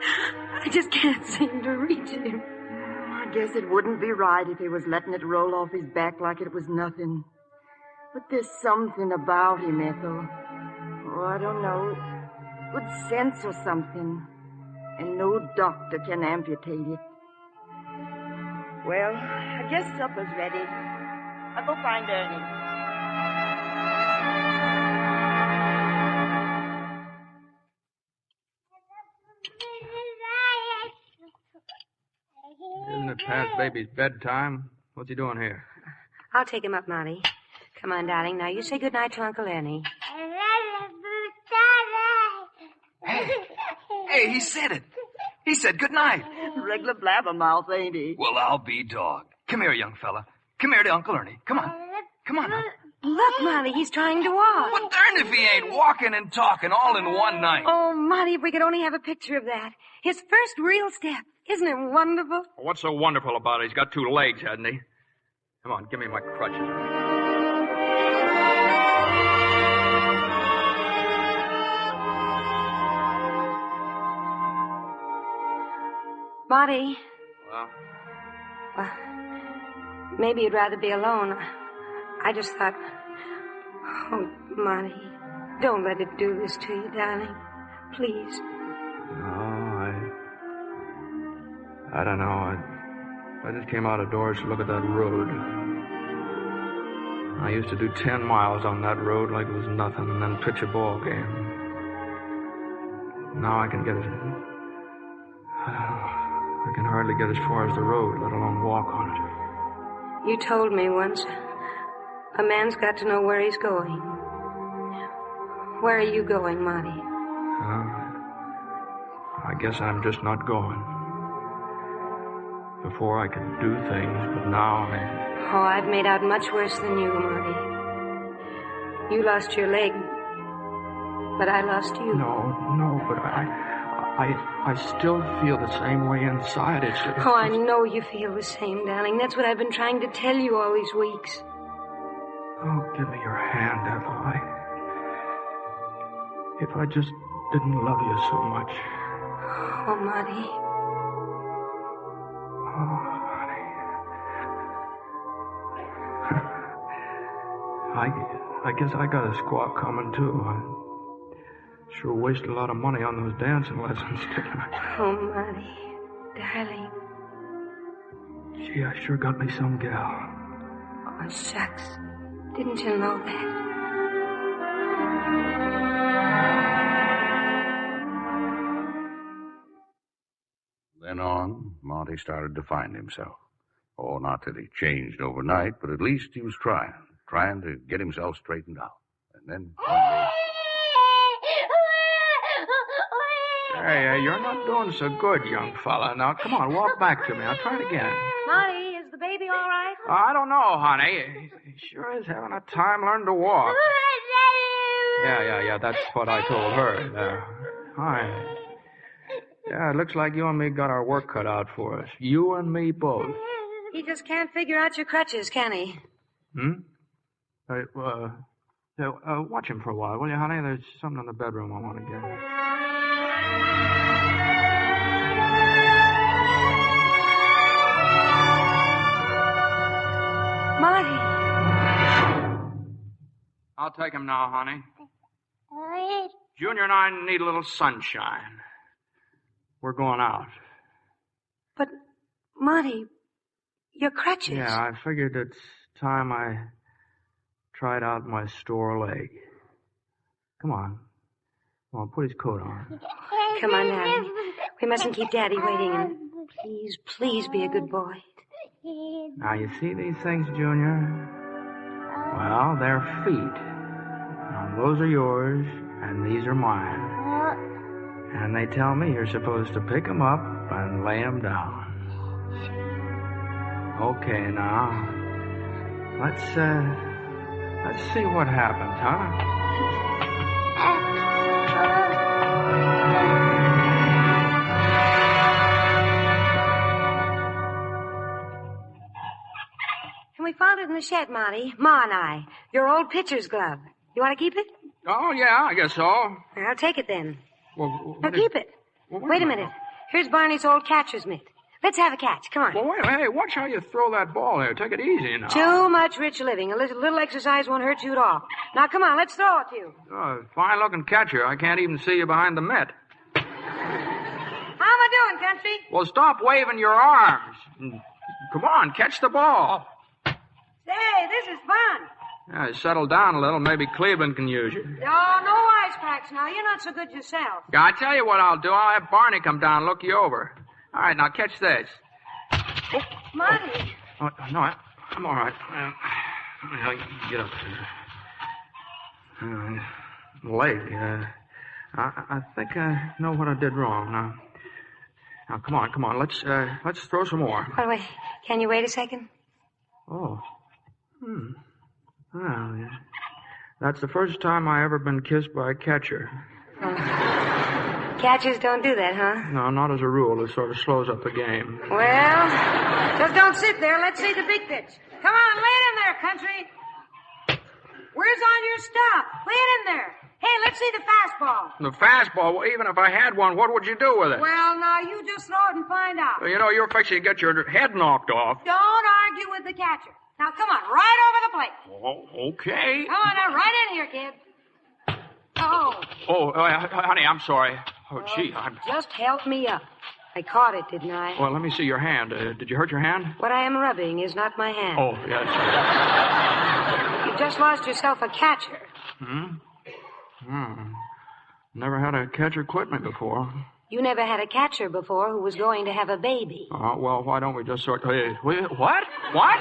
I just can't seem to reach him. I guess it wouldn't be right if he was letting it roll off his back like it was nothing. But there's something about him, Ethel. Oh, I don't know. Good sense or something. And no doctor can amputate it. Well, I guess supper's ready. I'll go find Ernie. Isn't it past baby's bedtime? What's he doing here? I'll take him up, Monty. Come on, darling. Now you say goodnight to Uncle Ernie. Hey, he said it. He said goodnight. Regular blabbermouth, ain't he? Well, I'll be dog. Come here, young fella. Come here to Uncle Ernie. Come on. Come on. Look, Monty, he's trying to walk. Well, darn if he ain't walking and talking all in one night. Oh, Monty, if we could only have a picture of that. His first real step. Isn't it wonderful? What's so wonderful about it? He's got 2 legs, hasn't he? Come on, give me my crutches. Monty. Well? Well, maybe you'd rather be alone. I just thought, oh, Monty, don't let it do this to you, darling. Please. No, I don't know. I just came out of doors to look at that road. I used to do 10 miles on that road like it was nothing and then pitch a ball game. Now I can get it. I can hardly get as far as the road, let alone walk on it. You told me once, a man's got to know where he's going. Where are you going, Monty? I guess I'm just not going. Before I could do things, but now Oh, I've made out much worse than you, Monty. You lost your leg, but I lost you. No, but I still feel the same way inside. It's Oh, I know you feel the same, darling. That's what I've been trying to tell you all these weeks. Oh, give me your hand, Ethel. If I just didn't love you so much. Oh, Monty. Oh, honey. I guess I got a squawk coming, too. I sure wasted a lot of money on those dancing lessons, didn't I? Oh, Monty. Darling. Gee, I sure got me some gal. Oh, shucks. Didn't you know that? Then on, Monty started to find himself. Oh, not that he changed overnight, but at least he was trying to get himself straightened out. And then one day... Hey, you're not doing so good, young fella. Now, come on, walk back to me. I'll try it again. Monty, is the baby all right? I don't know, honey. He sure is having a time learning to walk. Yeah, that's what I told her. Hi. Yeah, it looks like you and me got our work cut out for us. You and me both. He just can't figure out your crutches, can he? Watch him for a while, will you, honey? There's something in the bedroom I want to get. Monty. I'll take him now, honey. Junior and I need a little sunshine. We're going out. But, Monty, your crutches. Yeah, I figured it's time I tried out my store leg. Come on. Come on, put his coat on. Come on, darling. We mustn't keep Daddy waiting, and please be a good boy. Now, you see these things, Junior? Well, they're feet. Now, those are yours, and these are mine. And they tell me you're supposed to pick them up and lay them down. Okay, now, let's see what happens, huh? And we found it in the shed, Monty. Ma and I. Your old pitcher's glove. You want to keep it? Oh, yeah, I guess so. I'll take it then. Well, now keep it. Wait a minute. Here's Barney's old catcher's mitt. Let's have a catch. Come on. Well, wait a minute. Hey, watch how you throw that ball there. Take it easy now. Too much rich living. A little exercise won't hurt you at all. Now, come on. Let's throw it to you. Oh, fine-looking catcher. I can't even see you behind the mitt. How am I doing, Country? Well, stop waving your arms. Come on, catch the ball. Say, this is fun. Yeah, settle down a little. Maybe Cleveland can use you. Oh, no wisecracks now. You're not so good yourself. Yeah, I tell you what I'll do. I'll have Barney come down and look you over. All right, now catch this. Monty. Oh, no, I'm all right. I'll get up here. Leg. I think I know what I did wrong. Now, come on. Let's throw some more. Wait. Can you wait a second? Oh. Well, yeah. That's the first time I ever been kissed by a catcher. Catchers don't do that, huh? No, not as a rule. It sort of slows up the game. Well, just don't sit there. Let's see the big pitch. Come on, lay it in there, Country. Where's all your stuff? Lay it in there. Hey, let's see the fastball. The fastball, well, even if I had one, what would you do with it? Well, now, you just throw it and find out. Well, you know, you're fixing to get your head knocked off. Don't argue with the catcher. Now, come on, right over the plate. Oh, okay. Come on, now, right in here, kid. Oh. Oh, honey, I'm sorry. Oh, gee, I'm... Just help me up. I caught it, didn't I? Well, let me see your hand. Did you hurt your hand? What I am rubbing is not my hand. Oh, yes. You just lost yourself a catcher. Never had a catcher quit me before. You never had a catcher before who was going to have a baby. Well, why don't we just sort... Hey, what? What?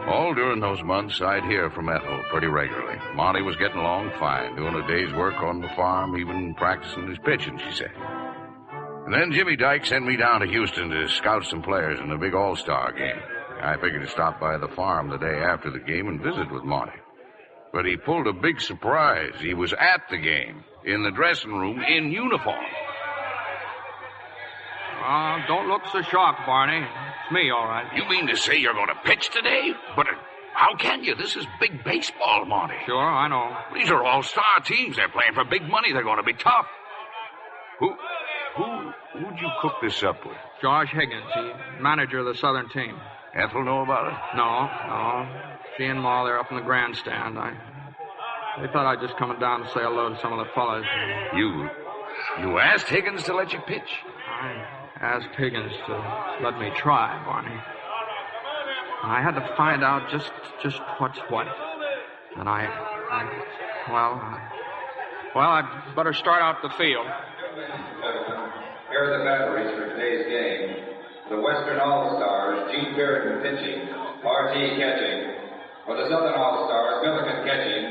All during those months, I'd hear from Ethel pretty regularly. Monty was getting along fine, doing a day's work on the farm, even practicing his pitching, she said. And then Jimmy Dyke sent me down to Houston to scout some players in a big all-star game. I figured to stop by the farm the day after the game and visit with Monty. But he pulled a big surprise. He was at the game, in the dressing room, in uniform. Don't look so shocked, Barney. It's me, all right. You mean to say you're going to pitch today? But how can you? This is big baseball, Monty. Sure, I know. These are all-star teams. They're playing for big money. They're going to be tough. Who'd you cook this up with? Josh Higgins, manager of the Southern team. Ethel know about it? No. She and Ma, they're up in the grandstand. They thought I'd just come down to say hello to some of the fellas. You asked Higgins to let you pitch? I asked Higgins to let me try, Barney. I had to find out just what's what. And I'd better start out the field. Here are the batteries for today's game. The Western All-Stars, Gene Barrington pitching, R.T. catching. For the Southern All-Stars, Milliken catching.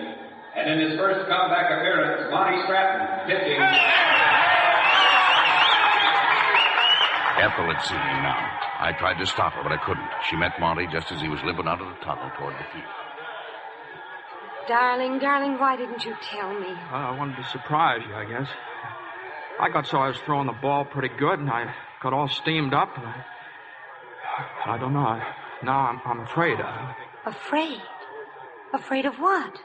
And in his first comeback appearance, Monty Stratton pitching. Ethel had seen me now. I tried to stop her, but I couldn't. She met Monty just as he was limping out of the tunnel toward the field. Darling, why didn't you tell me? I wanted to surprise you, I guess. I got so I was throwing the ball pretty good, and I got all steamed up, and I don't know. Now I'm afraid. Afraid? Afraid of what?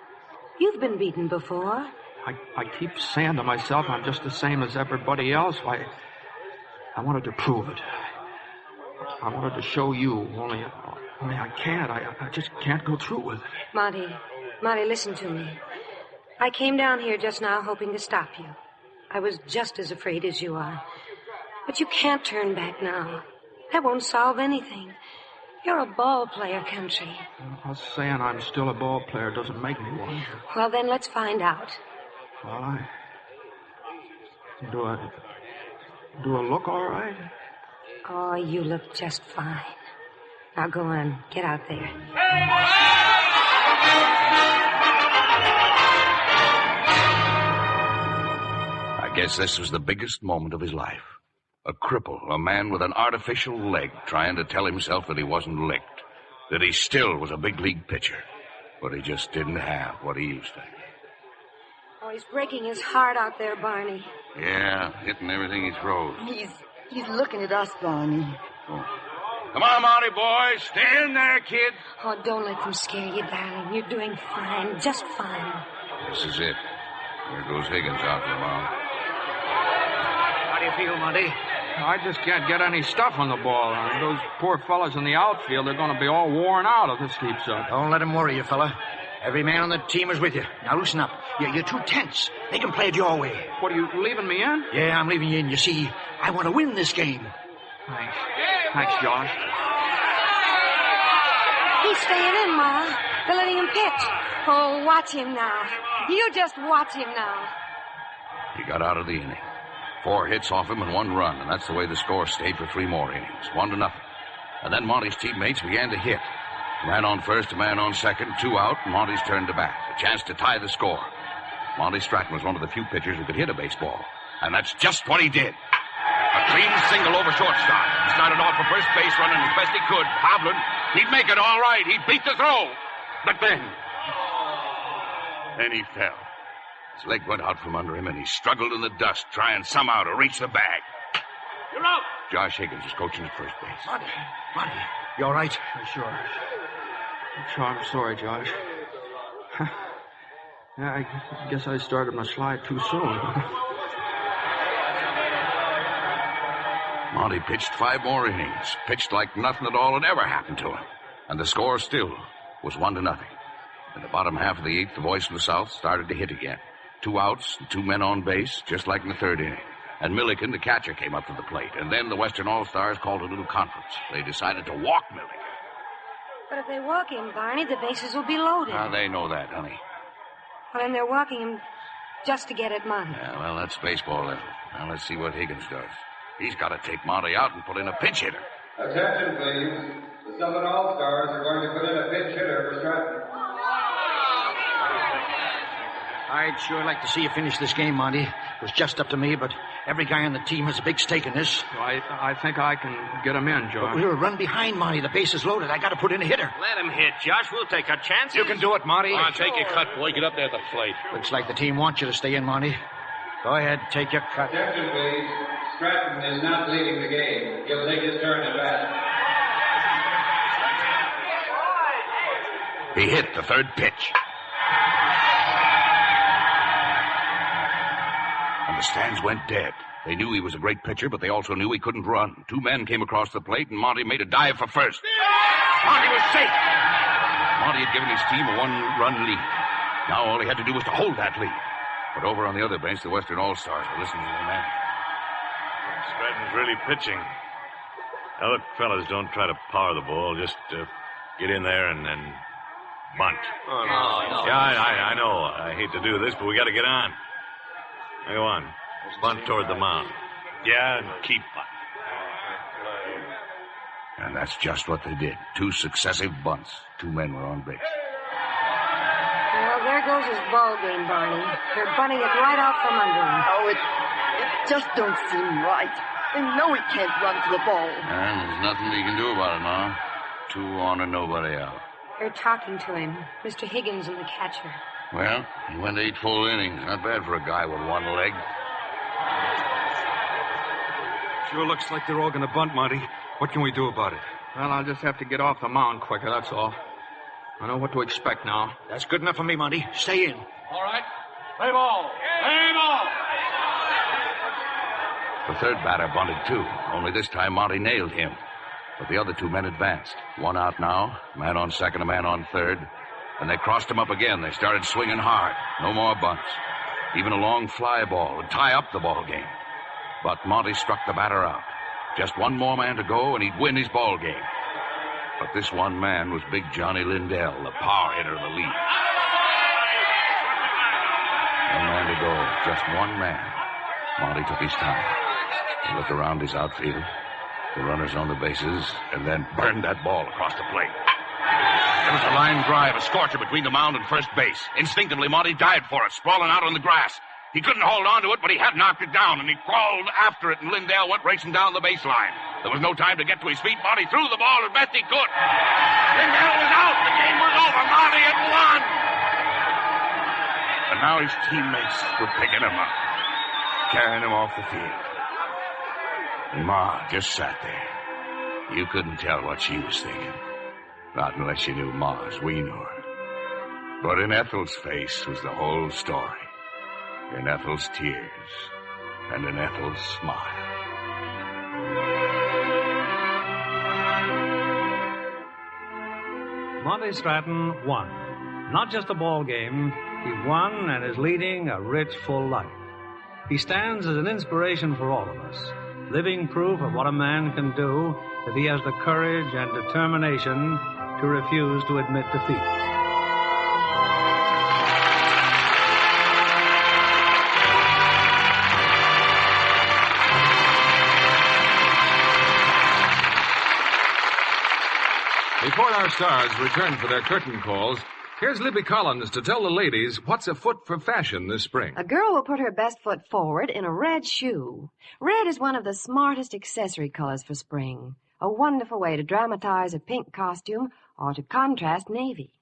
You've been beaten before. I keep saying to myself I'm just the same as everybody else. I wanted to prove it. I wanted to show you, only I can't. I just can't go through with it. Monty, listen to me. I came down here just now hoping to stop you. I was just as afraid as you are. But you can't turn back now. That won't solve anything. You're a ball player, Country. Well, saying I'm still a ball player doesn't make me one. Well, then let's find out. Well, Do I look all right? Oh, you look just fine. Now go on. Get out there. I guess this was the biggest moment of his life. A cripple, a man with an artificial leg, trying to tell himself that he wasn't licked, that he still was a big league pitcher, but he just didn't have what he used to. Oh, he's breaking his heart out there, Barney. Yeah, hitting everything he throws. He's looking at us, Barney. Oh. Come on, Monty, boys. Stay in there, kid. Oh, don't let them scare you, darling. You're doing fine, just fine. This is it. There goes Higgins out for a while. How do you feel, Monty? I just can't get any stuff on the ball. Those poor fellas in the outfield, they're going to be all worn out if this keeps up. Don't let them worry you, fella. Every man on the team is with you. Now loosen up. You're too tense. They can play it your way. What, are you leaving me in? Yeah, I'm leaving you in. You see, I want to win this game. Thanks, Josh. He's staying in, Ma. They're letting him pitch. Oh, watch him now. You just watch him now. He got out of the inning. 4 hits off him and 1 run, and that's the way the score stayed for 3 more innings, 1-0. And then Monty's teammates began to hit. Man on first, a man on second, 2 out, and Monty's turn to bat. A chance to tie the score. Monty Stratton was one of the few pitchers who could hit a baseball. And that's just what he did. A clean single over shortstop. He started off for first base running as best he could. Hovland, he'd make it all right. He'd beat the throw. But then he fell. His leg went out from under him, and he struggled in the dust, trying somehow to reach the bag. You're out. Josh Higgins is coaching at first base. Monty, you all right? Sure. Sure, I'm sorry, Josh. Yeah, I guess I started my slide too soon. Monty pitched 5 more innings, pitched like nothing at all had ever happened to him. And the score still was 1-0. In the bottom half of the 8th, the boys from the south started to hit again. 2 outs and 2 men on base, just like in the 3rd inning. And Milliken, the catcher, came up to the plate. And then the Western All-Stars called a little conference. They decided to walk Milliken. But if they walk him, Barney, the bases will be loaded. They know that, honey. Well, and they're walking him just to get at Monty. Yeah, well, that's baseball, then. Now, let's see what Higgins does. He's got to take Monty out and put in a pinch hitter. Attention, please. The Southern All-Stars are going to put in a pinch hitter for Stratton. I'd sure like to see you finish this game, Monty. It was just up to me, but every guy on the team has a big stake in this. I think I can get him in, Josh. But we're a run behind, Monty. The base is loaded. I got to put in a hitter. Let him hit, Josh. We'll take our chances. You can do it, Monty. Take your cut, boy. Get up there at the plate. Looks like the team wants you to stay in, Monty. Go ahead, take your cut. Attention, please. Stratton is not leaving the game. He'll take his turn at bat. He hit the 3rd pitch. And the stands went dead. They knew he was a great pitcher, but they also knew he couldn't run. 2 men came across the plate, and Monty made a dive for first. Monty was safe. Monty had given his team a 1-run lead. Now all he had to do was to hold that lead. But over on the other bench, the Western All-Stars were listening to the man. Stratton's really pitching. Now, look, fellas, don't try to power the ball. Just get in there and bunt. Oh, no. Yeah, I know. I hate to do this, but we got to get on. Now, go on. Bunt toward the mound. Yeah, and keep bunting. And that's just what they did. 2 successive bunts. 2 men were on base. Well, there goes his ball game, Barney. They're bunting it right out from under him. Oh, it just don't seem right. They know he can't run to the ball. And there's nothing they can do about it now. 2 on and nobody out. They're talking to him, Mr. Higgins and the catcher. Well, he went 8 full innings. Not bad for a guy with 1 leg. Sure looks like they're all going to bunt, Monty. What can we do about it? Well, I'll just have to get off the mound quicker, that's all. I know what to expect now. That's good enough for me, Monty. Stay in. All right. Play ball. Play ball. The 3rd batter bunted, too. Only this time Monty nailed him. But the other 2 men advanced. 1 out now. A man on 2nd, a man on 3rd. And they crossed him up again. They started swinging hard. No more bunts. Even a long fly ball would tie up the ball game. But Monty struck the batter out. Just 1 more man to go, and he'd win his ball game. But this 1 man was Big Johnny Lindell, the power hitter of the league. 1 man to go. Just 1 man. Monty took his time. He looked around his outfield, the runners on the bases, and then burned that ball across the plate. It was a line drive, a scorcher between the mound and first base. Instinctively, Monty dived for it, sprawling out on the grass. He couldn't hold on to it, but he had knocked it down, and he crawled after it, and Lindell went racing down the baseline. There was no time to get to his feet. Monty threw the ball as best he could. Lindell was out. The game was over. Monty had won. And now his teammates were picking him up, carrying him off the field. And Ma just sat there. You couldn't tell what she was thinking. Not unless you knew Ma as we knew her. But in Ethel's face was the whole story. In Ethel's tears. And in Ethel's smile. Monty Stratton won. Not just a ball game. He won and is leading a rich, full life. He stands as an inspiration for all of us. Living proof of what a man can do if he has the courage and determination to refuse to admit defeat. Before our stars return for their curtain calls, here's Libby Collins to tell the ladies what's afoot for fashion this spring. A girl will put her best foot forward in a red shoe. Red is one of the smartest accessory colors for spring. A wonderful way to dramatize a pink costume or to contrast navy.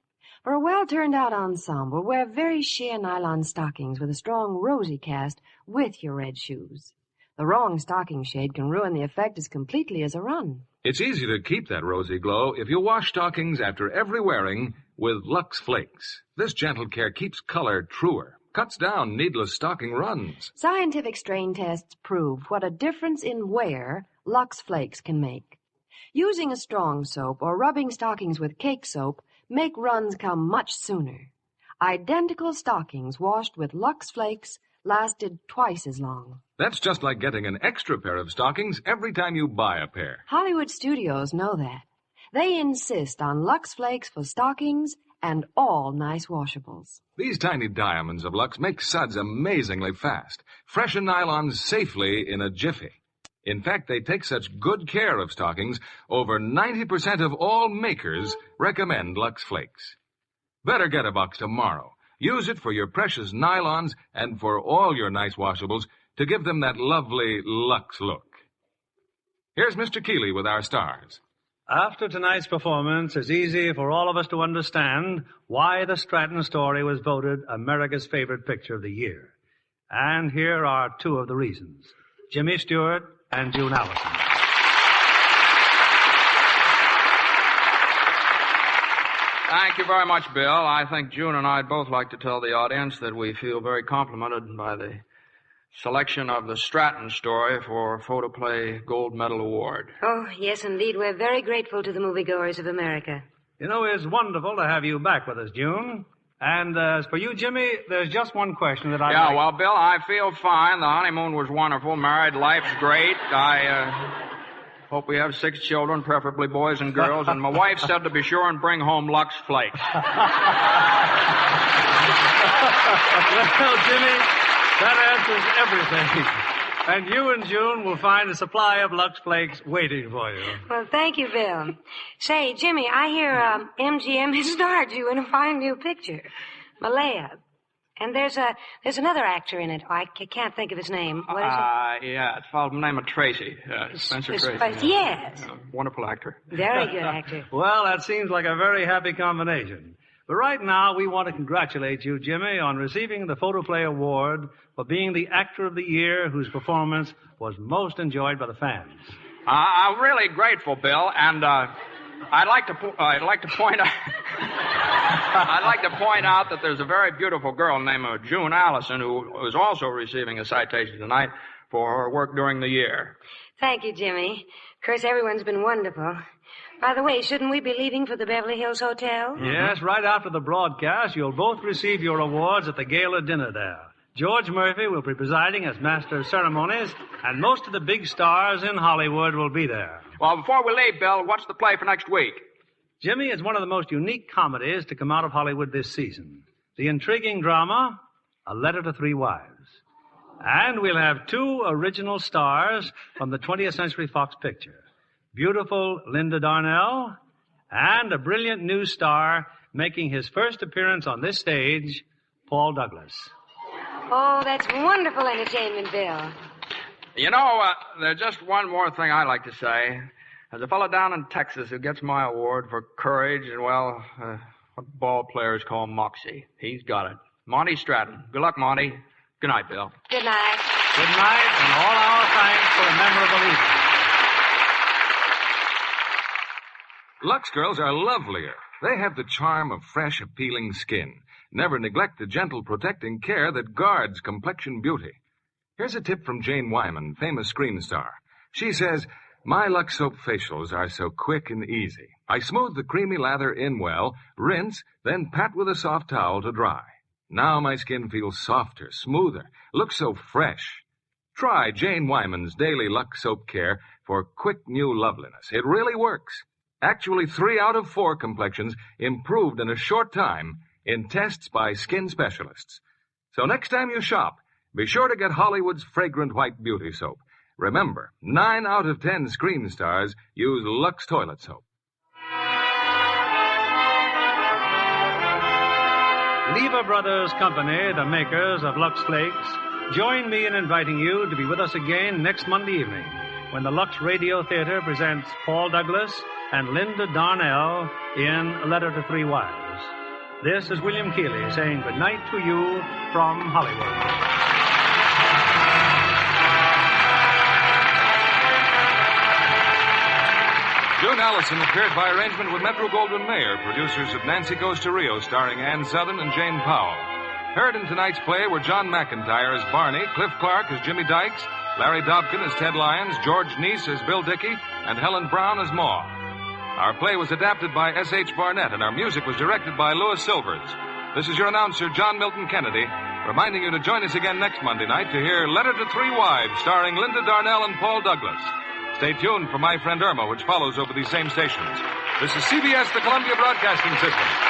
For a well-turned-out ensemble, wear very sheer nylon stockings with a strong rosy cast with your red shoes. The wrong stocking shade can ruin the effect as completely as a run. It's easy to keep that rosy glow if you wash stockings after every wearing with Lux Flakes. This gentle care keeps color truer, cuts down needless stocking runs. Scientific strain tests prove what a difference in wear Lux Flakes can make. Using a strong soap or rubbing stockings with cake soap make runs come much sooner. Identical stockings washed with Lux Flakes lasted twice as long. That's just like getting an extra pair of stockings every time you buy a pair. Hollywood studios know that. They insist on Lux Flakes for stockings and all nice washables. These tiny diamonds of Lux make suds amazingly fast, freshen nylons safely in a jiffy. In fact, they take such good care of stockings, over 90% of all makers recommend Lux Flakes. Better get a box tomorrow. Use it for your precious nylons and for all your nice washables to give them that lovely Lux look. Here's Mr. Keeley with our stars. After tonight's performance, it's easy for all of us to understand why the Stratton Story was voted America's favorite picture of the year. And here are two of the reasons. Jimmy Stewart and June Allyson. Thank you very much, Bill. I think June and I'd both like to tell the audience that we feel very complimented by the selection of the Stratton Story for Photoplay Gold Medal Award. Oh, yes, indeed. We're very grateful to the moviegoers of America. You know, it's wonderful to have you back with us, June. And as for you, Jimmy, there's just one question that Yeah, well, Bill, I feel fine. The honeymoon was wonderful. Married life's great. I hope we have 6 children, preferably boys and girls. And my wife said to be sure and bring home Lux Flakes. Well, Jimmy, that answers everything. And you and June will find a supply of Lux Flakes waiting for you. Well, thank you, Bill. Say, Jimmy, I hear MGM has starred you in a fine new picture, Malaya. And there's another actor in it. I can't think of his name. What is it? Yeah, it's followed by the name of Tracy. Spencer Tracy. Yes. Wonderful actor. Very good actor. Well, that seems like a very happy combination. But right now, we want to congratulate you, Jimmy, on receiving the Photoplay Award for being the Actor of the Year whose performance was most enjoyed by the fans. I'm really grateful, Bill, and I'd like to point out that there's a very beautiful girl named June Allyson who is also receiving a citation tonight for her work during the year. Thank you, Jimmy. Of course, everyone's been wonderful. By the way, shouldn't we be leaving for the Beverly Hills Hotel? Yes, right after the broadcast, you'll both receive your awards at the gala dinner there. George Murphy will be presiding as Master of Ceremonies, and most of the big stars in Hollywood will be there. Well, before we leave, Bill, what's the play for next week? Jimmy, it's one of the most unique comedies to come out of Hollywood this season. The intriguing drama, A Letter to Three Wives. And we'll have 2 original stars from the 20th Century Fox picture. Beautiful Linda Darnell, and a brilliant new star making his first appearance on this stage, Paul Douglas. Oh, that's wonderful entertainment, Bill. You know, there's just one more thing I'd like to say. There's a fellow down in Texas who gets my award for courage and, well, what ball players call moxie. He's got it. Monty Stratton. Good luck, Monty. Good night, Bill. Good night. Good night, and all our thanks for a memorable evening. Lux girls are lovelier. They have the charm of fresh, appealing skin. Never neglect the gentle, protecting care that guards complexion beauty. Here's a tip from Jane Wyman, famous screen star. She says, "My Lux soap facials are so quick and easy. I smooth the creamy lather in well, rinse, then pat with a soft towel to dry. Now my skin feels softer, smoother, looks so fresh." Try Jane Wyman's Daily Lux Soap Care for quick new loveliness. It really works. Actually, 3 out of 4 complexions improved in a short time in tests by skin specialists. So next time you shop, be sure to get Hollywood's fragrant white beauty soap. Remember, 9 out of 10 screen stars use Lux toilet soap. Lever Brothers Company, the makers of Lux Flakes, join me in inviting you to be with us again next Monday evening when the Lux Radio Theater presents Paul Douglas and Linda Darnell in A Letter to Three Wives. This is William Keeley saying good night to you from Hollywood. and Allyson appeared by arrangement with Metro-Goldwyn-Mayer, producers of Nancy Goes to Rio, starring Ann Southern and Jane Powell. Heard in tonight's play were John McIntyre as Barney, Cliff Clark as Jimmy Dykes, Larry Dobkin as Ted Lyons, George Neese as Bill Dickey, and Helen Brown as Ma. Our play was adapted by S.H. Barnett, and our music was directed by Louis Silvers. This is your announcer, John Milton Kennedy, reminding you to join us again next Monday night to hear Letter to Three Wives, starring Linda Darnell and Paul Douglas. Stay tuned for My Friend Irma, which follows over these same stations. This is CBS, the Columbia Broadcasting System.